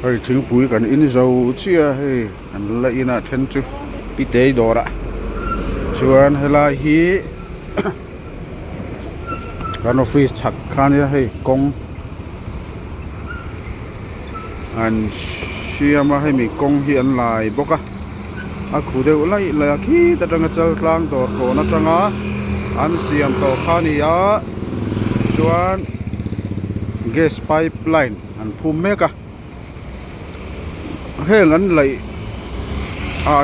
Hei thing pui kan in zo chia hei an la ina then chu pi te dora chuan hela hi kan office chak khan ya hei kong an siama hei mi kong hi an lai boka a khu deuh lai la khi ta tanga chal tlang dor ko na tanga an siam to khani ya chuan gas pipeline an phum meka heng an lại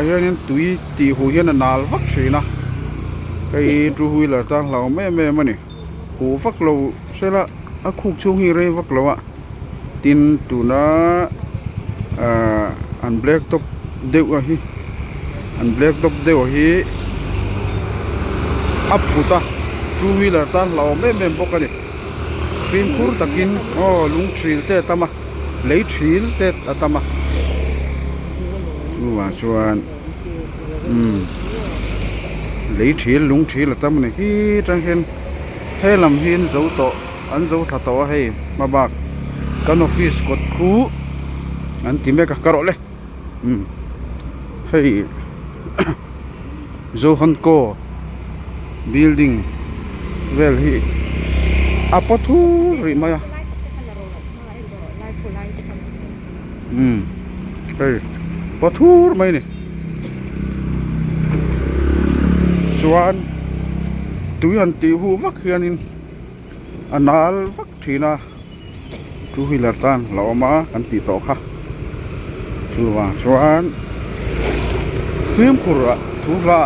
hian tui ti hu hian an nal vak thina cái tru hui là tang lau me me mani hu vak lo sela a khuk chung hi re vak lo a tin tu na an black top deuh a hi an black top deuh hi a puta tru hui là tang lau me me bok ani fin khur takin lung thil te tama lei thil te atama chuan lấy thil lung thil là tâm này khi trang hen hay làm hin dấu to ăn dấu thà to hay mà bạc cái office cột khu ăn tìm cái caro lên hay dấu phân co building well hi apothu ri maya hey apothu mai này chuan tui an ti hu vak hianin anal vak thina two wheeler tan laoma an ti to kha chuan film kura thula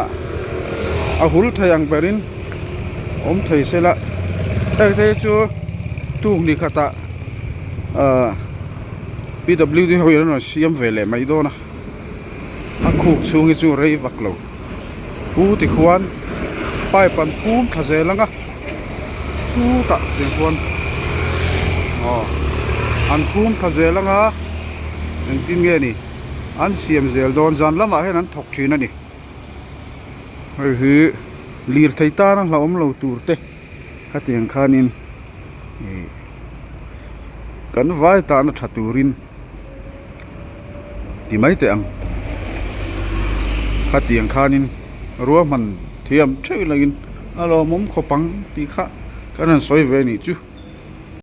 a hul thayang berin thei sela thei chu tu ni khata PWD hoina no siam vele mai do na a khuk chungi chu rei vak lo fu ti khuan pai pan phum thaze langa fu ta ti khuan an phum thaze langa ang tin nge ni an siam zel don zan lama hen an thok thina ni hei hi lir thei ta na hlawm lo tur te hatiang khanin kan vai ta na thaturin ti mai te ang hatiang khanin ruwa man thiam thei lagin alo mom khopang ti kha kanan soi ve ni chu